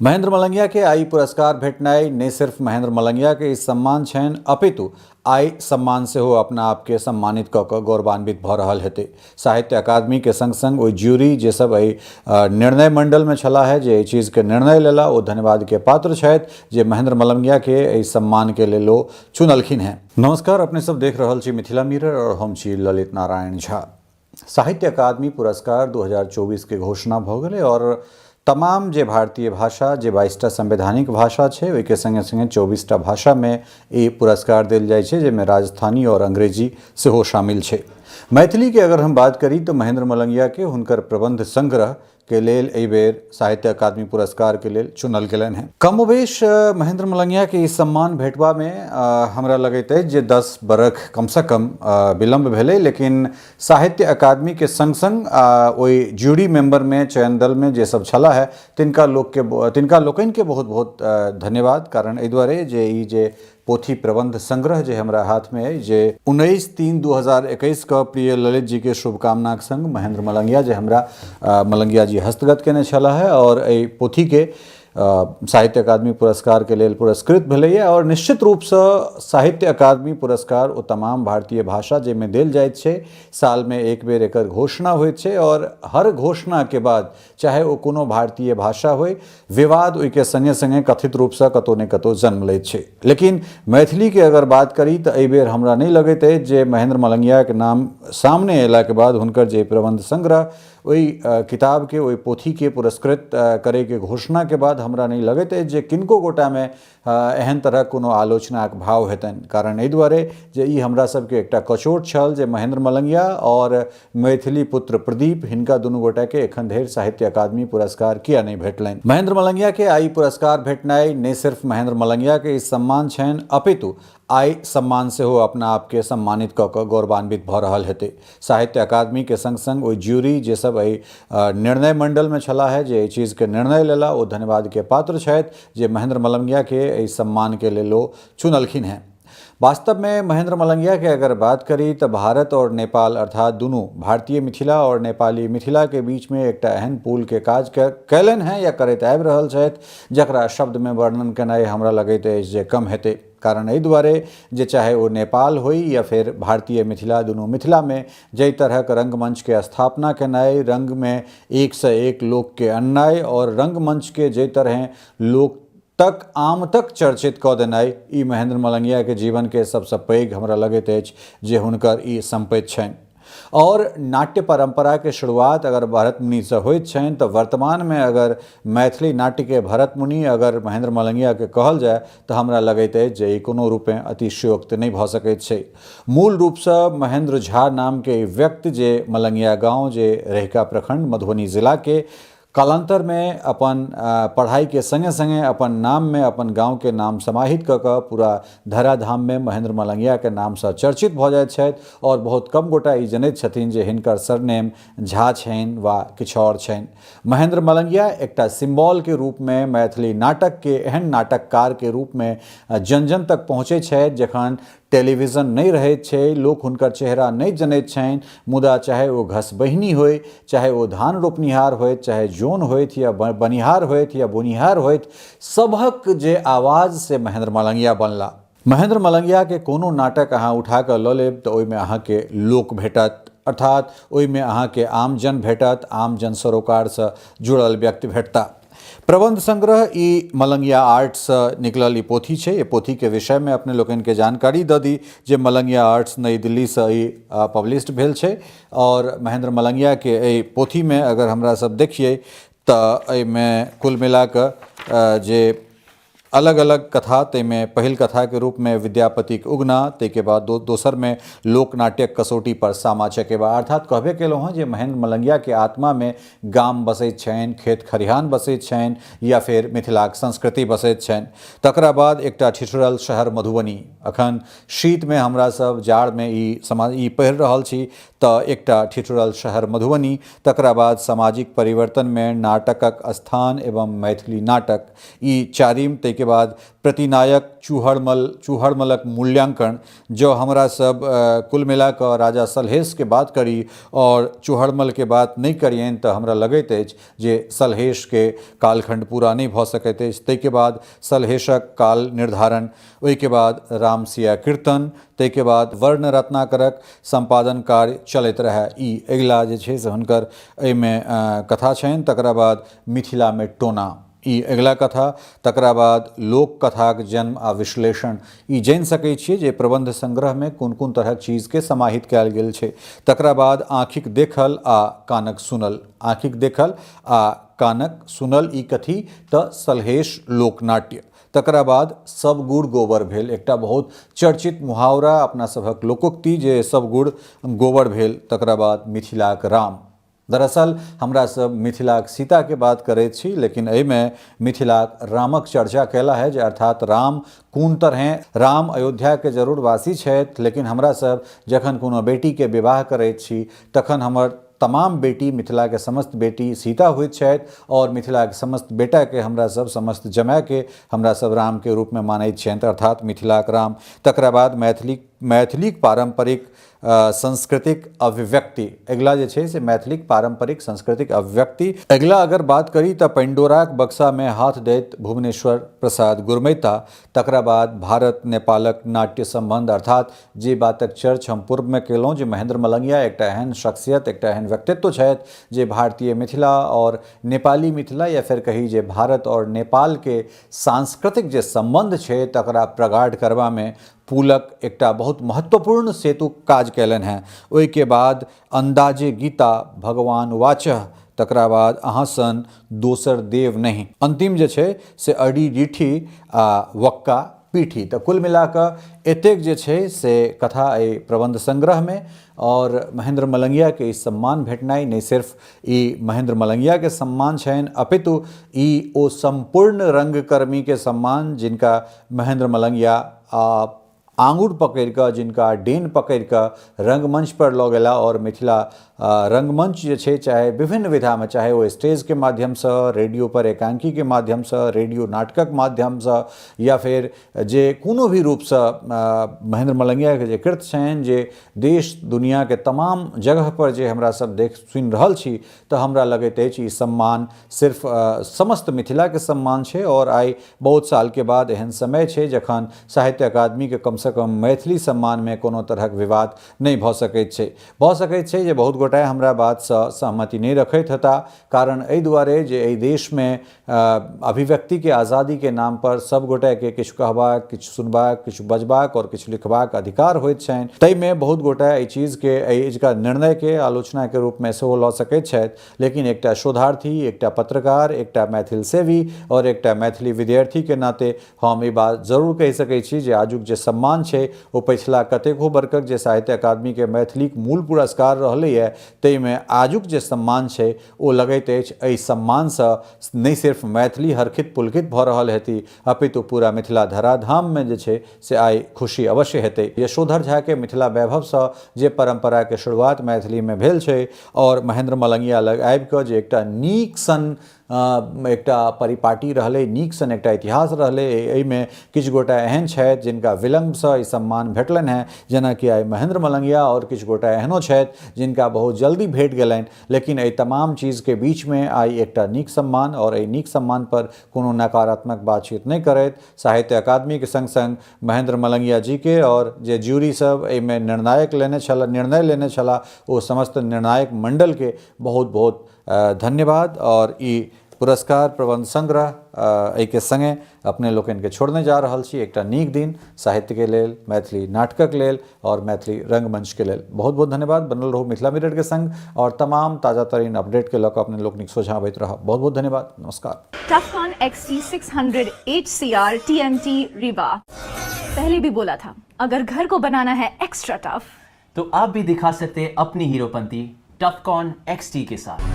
महेंद्र मलंगिया के आई पुरस्कार भेटनाई ने सिर्फ महेंद्र मलंगिया के इस सम्मान छनि अपितु आई सम्मान से हो अपना आपके सम्मानित कऽ कऽ गौरवान्वित भऽ रहल हेतै। साहित्य अकादमी के संग संग ओहि ज्यूरी जे सब एहि निर्णय मंडल में छला है जे एहि चीज के निर्णय लेला ओ धन्यवाद के पात्र छथि जे महेंद्र मलंगिया के एहि सम्मान के लेल ओ चुनलखिन हैं। नमस्कार, अपने सब देख रहल छी मिथिला मिरर और हम छी ललित नारायण झा। साहित्य अकादमी पुरस्कार 2024 के घोषणा भऽ गेलै और तमाम जे भारतीय भाषा जे 22टा संवैधानिक भाषा छै ओहिके संगे संगे 24टा भाषा में ई पुरस्कार देल जाइ छै, जेमे राजस्थानी और अंग्रेजी सेहो शामिल छै। मैथिली के अगर हम बात करी तो महेंद्र मलंगिया के हुनकर प्रबंध संग्रह के लेल एहि बेर साहित्य अकादमी पुरस्कार के लेल चुनल गेलनि हैं। कमोबेश महेंद्र मलंगिया के ई सम्मान भेटबा में हमरा लगैत अछि जे 10 बरख कम से कम विलम्ब भेलै, लेकिन साहित्य अकादमी के संग संग ओहि ज्यूरी मेंबर में चयन दल में जे सब छला है तिनका लोकनि के बहुत बहुत धन्यवाद। कारण एहि दुआरे जे ई जे पोथी प्रबंध संग्रह जे हमरा हाथ में है जे 19/3/2021 का प्रिय ललित जी के शुभकामना संग महेंद्र मलंगिया जे हमरा मलंगिया जी हस्तगत केने छला है और एहि पोथी के साहित्य अकादमी पुरस्कार के लेल पुरस्कृत भेलैए। और निश्चित रूप से साहित्य अकादमी पुरस्कार ओ तमाम भारतीय भाषा जेमे देल जाइत छै, साल में एक बेर एकर घोषणा होइत छै और हर घोषणा के बाद चाहे ओ कोनो भारतीय भाषा होय, विवाद ओहिके संगे संगे कथित रूप से कतौ ने कतौ जन्म लैत छै। लेकिन मैथिली के अगर बात करी तो एहि बेर हमरा नहीं लगैत अछि जे महेंद्र मलंगिया के नाम सामने अयला के बाद हुनकर जे प्रबंध संग्रह ओहि किताब के ओहि पोथी के पुरस्कृत करे के घोषणा के बाद हमरा नहीं लगैत अछि जे किनको गोटा में एहन तरह कोनो आलोचनाक भाव हेतनि। कारण एहि दुआरे जे ई हमरा सबके एकटा कचोट छल जे महेंद्र मलंगिया और मैथिली पुत्र प्रदीप हिनका दुनू गोटा के एखन धरि साहित्य अकादमी पुरस्कार किया नहीं भेटलनि। महेंद्र मलंगिया के आई पुरस्कार भेटनाई ने सिर्फ महेंद्र मलंगिया के इस सम्मान छनि अपितु आई सम्मान से हो अपना आपके सम्मानित कऽ कऽ गौरवान्वित भऽ रहल हेतै। साहित्य अकादमी के संग संग ओहि ज्यूरी जे सब एहि निर्णय मंडल में छला है जे एहि चीज के निर्णय लेला ओ धन्यवाद के पात्र छथि जे महेंद्र मलंगिया के एहि सम्मान के लेल ओ चुनलखिन हैं। वास्तव में महेंद्र मलंगिया के अगर बात करी तो भारत और नेपाल अर्थात दोनों भारतीय मिथिला और नेपाली मिथिला के बीच में एक एहन पुल के काज कैलनि हैं या करैत आबि रहल छथि जकरा शब्द में वर्णन केनाइ हमरा लगैत अछि जे कम हेतै। कारण एहि दुआरे जे चाहे वो नेपाल होई या फिर भारतीय मिथिला, दोनों मिथिला में जई तरह रंगमंच के स्थापना केनाई, रंग में एक से एक लोक के अन्नाई और रंगमंच के जई तरह लोक तक आम तक चर्चित कऽ देनाई ई महेंद्र मलंगिया के जीवन के सबसे पैघ हमरा लगैत अछि जे हुनकर ई संपत्ति छनि। और नाट्य परंपरा के शुरुआत अगर भरत मुनि से होइत छनि तो वर्तमान में अगर मैथिली नाट्य के भरत मुनि अगर महेंद्र मलंगिया के कहल जाए तो हमरा लगैत अछि जे ई कोनो रूपे अतिशयोक्त नहीं भऽ सकैत छै। मूल रूप से महेंद्र झा नाम के व्यक्ति जे मलंगिया गांव जे रहिका प्रखंड मधुबनी जिला के कालांतर में अपन पढ़ाई के संगे संगे अपन नाम में अपन गांव के नाम समाहित कऽ कऽ पूरा धराधाम में महेंद्र मलंगिया के नाम से चर्चित भऽ जाइत छथि और बहुत कम गोटा ई जनैत छथिन जे हिनकर सरनेम झा छनि वा किछु और छनि। महेंद्र मलंगिया एकटा सिंबल के रूप में मैथिली नाटक के एहन नाटककार के रूप में जन जन तक पहुँचे छथि जखन टेलीविजन नहीं रहे छे, लोक हुनकर चेहरा नहीं जनैत छनि, मुदा चाहे वो घस बहिनी होय, चाहे वो धान रोपनिहार होय, चाहे जोन होइत या बनिहार होइत या बुनिहार होइत, सबहक जे आवाज से महेंद्र मलंगिया बनला। महेंद्र मलंगिया के कोनो नाटक अहाँ उठा कऽ लऽ लेब तऽ ओहिमे अहाँ के लोक भेटत, अर्थात ओहिमे अहाँ के आम जन भेटत, आम जन सरोकार से जुड़ल व्यक्ति भेटता। प्रबंध संग्रह ई मलंगिया आर्ट्स निकलल ई पोथी छै। ये पोथी के विषय में अपने लोगन के जानकारी दऽ दी जे मलंगिया आर्ट्स नई दिल्ली से ई पब्लिश्ड भेल छै और महेंद्र मलंगिया के एहि पोथी में अगर हमरा सब देखिए तो एहिमे कुल मिला कऽ जे अलग अलग कथा, तेमें पहिल कथा के रूप में विद्यापति के उगना, तेके बाद दोसर में लोकनाट्यक कसौटी पर सामा चकेबा, अर्थात कहबे केलहुँ हँ जे महेंद्र मलंगिया के आत्मा में गाम बसैत छनि, खेत खरिहान बसैत छनि या फिर मिथिलाक संस्कृति बसैत छनि। तकरा बाद एकटा ठिठुरल शहर मधुबनी, अखन शीत में हमरा सब जाड़ में ई पढ़ि रहल छी तो एकटा ठिठुरल शहर मधुबनी, तकरा बाद सामाजिक परिवर्तन में नाटकक स्थान एवं मैथिली नाटक, ई चारिम, तेके के बाद प्रतिनायक चूहड़मलक मूल्यांकन जो हमरा सब कुल मिला कऽ राजा सलहेश के बात करी और चूहड़मल के बात नहीं करियनि तऽ हमरा लगैत अछि जे सलहेश के कालखंड पूरा नहीं भऽ सकैत अछि। ताहिके बाद सलहेशक काल निर्धारण, ओहिके बाद राम सिया कीर्तन, ताहिके बाद वर्ण रत्नाकरक संपादन कार्य चलैत रहे। ई अगिला जे छै से हुनकर एहिमे कथा छनि। तकरा बाद मिथिला में टोना, ई अगिला कथा। तकरा बाद लोक कथाक जन्म आ विश्लेषण, ई जानि सकै छियै जे प्रबंध संग्रह में कोन कोन तरहक चीज के समाहित कयल गेल छै। तकरा बाद आँखिक देखल आ कानक सुनल, आँखिक देखल आ कानक सुनल ई कथी तऽ सलहेश लोकनाट्य। तकरा बाद सब गुड़ गोबर भेल, एकटा बहुत चर्चित मुहावरा अपना सभक लोकोक्ति जे सब गुड़ गोबर भेल। तकरा बाद मिथिलाक राम, दरअसल हमरा सब मिथिलाक सीता के बात करैत छी, लेकिन एहिमे मिथिलाक रामक चर्चा कैला है जे अर्थात राम कोन तरहे। राम अयोध्या के जरूर वासी छथि, लेकिन हमरा सब जखन कोनो बेटी के विवाह करैत छी तखन हमर तमाम बेटी, मिथिला के समस्त बेटी सीता होइत छथि और मिथिला के समस्त बेटा के हमरा सब, समस्त जमाय के हमरा सब राम के रूप में मानैत छियनि, अर्थात मिथिलाक राम। तकरा बाद मैथिलीक पारंपरिक सांस्कृतिक अभिव्यक्ति, अगिला जे छै से मैथिलीक पारंपरिक सांस्कृतिक अभिव्यक्ति। अगिला अगर बात करी तऽ पंडोराक बक्सा में हाथ दैत भुवनेश्वर प्रसाद गुरमैता। तकरा बाद भारत नेपालक नाट्य संबंध, अर्थात जे बातक चर्च हम पूर्व में केलहुँ जे महेंद्र मलंगिया एकटा एहन शख्सियत, एकटा एहन व्यक्तित्व छथि जे भारतीय मिथिला और नेपाली मिथिला या फिर कही जे भारत और नेपाल के सांस्कृतिक जे संबंध छै तकरा प्रगाढ़ करबा में पुलक एकटा बहुत महत्वपूर्ण सेतु काज कैलनि हैं। ओहिके बाद अंदाजे गीता, भगवान वाचः, तकरा बाद अहाँ सन दोसर देव नहीं, अंतिम जे छै से अडी डीठी आ वक्का पीठी। तऽ कुल मिला कऽ एतेक जे छै से कथा एहि प्रबंध संग्रह में। और महेंद्र मलंगिया के ई सम्मान भेटनाइ नहि सिर्फ ई महेंद्र मलंगिया के सम्मान छनि, अपितु ई ओ संपूर्ण रंगकर्मी के सम्मान जिनका महेंद्र मलंगिया आंगुर पकड़ कऽ, जिनका डेन पकड़ कऽ रंगमंच पर लऽ गेला और मिथिला रंगमंच जे छै चाहे विभिन्न विधा में, चाहे वो स्टेज के माध्यम से, रेडियो पर एकांकी के माध्यम से, रेडियो नाटकक माध्यम से, या फिर जे कोनो भी रूप से महेंद्र मलंगिया के जे कृत छनि जे देश दुनिया के तमाम जगह पर जे हमरा सब देख सुनि रहल छी, तऽ हमरा लगैत अछि ई सम्मान सिर्फ समस्त मिथिला के सम्मान छै। और आइ बहुत साल के बाद एहन समय छै जखन साहित्य अकादमी के कम से कम मैथिली सम्मान में कोनो तरहक विवाद नहीं भऽ सकैत छै जे बहुत गोटे हमरा बात से सहमति नहीं रखैत हेता। कारण एहि दुआरे जे एहि देश में अभिव्यक्ति के आज़ादी के नाम पर सब गोटे के किछु कहबाक, किछु सुनबाक, किछु बजबाक और किछु लिखबाक अधिकार होइत छनि। ताहि में बहुत गोटे एहि चीज के, एहिका निर्णय के आलोचना के रूप में सेहो लऽ सकैत छथि, लेकिन एकटा शोधार्थी, एकटा पत्रकार, एकटा मैथिल सेवी और एकटा मैथिली विद्यार्थी के नाते हम ई बात जरूर कहि सकैत छी जे आजुक जे सम्मान छै ओ पिछला कतेको वर्षक जे साहित्य अकादमी के मैथिलीक मूल पुरस्कार रहलैए ताहि में आजुक जे सम्मान छै ओ लगैत अछि एहि सम्मान से नहि सिर्फ मैथिली हरखित पुलकित भऽ रहल हेती, अपितु पूरा मिथिला धराधाम में जे छै से आइ खुशी अवश्य हेतै। यशोधर झा के मिथिला वैभव से जे परंपरा के शुरुआत मैथिली में भेल छै और महेंद्र मलंगिया लग आबि कऽ जे एकटा नीक सन एकटा परिपाटी रहलै, नीक सन एकटा इतिहास रहलै। एहिमे किछु गोटा एहन छथि जिनका विलम्बसँ ई सम्मान भेटलनि हैं, जेनाकि आइ महेंद्र मलंगिया, और किछु गोटा एहनो छथि जिनका बहुत जल्दी भेट गेलनि। लेकिन एहि तमाम चीजके बीचमे आइ एकटा नीक सम्मान, और एहि नीक सम्मान पर कोनो नकारात्मक बातचीत नहि करैत साहित्य अकादमी के संग संग महेंद्र मलंगिया जी के और जे ज्यूरी सब एहिमे निर्णय लेने छला ओ समस्त निर्णायक मंडल के बहुत बहुत धन्यवाद। और ई पुरस्कार प्रबंध संग्रह एहि के संगे अपने लोकनि के छोड़ने जा रहल छी एकटा नीक दिन साहित्य के लेल, मैथिली नाटकक लेल और मैथिली रंगमंच के लेल। बहुत बहुत धन्यवाद। बनल रहू मिथिला मिरर के संग और तमाम ताजा तरीन अपडेट के लऽ कऽ अपने लोकनिक सोझा अबैत रहब। बहुत बहुत धन्यवाद। नमस्कार। टफकॉन XT 600 HCR TMT रीवा। पहले भी बोला था, अगर घर को बनाना है एक्स्ट्रा टफ तो आप भी दिखा सकते हैं अपनी हीरोपंती टफकॉन XT के साथ।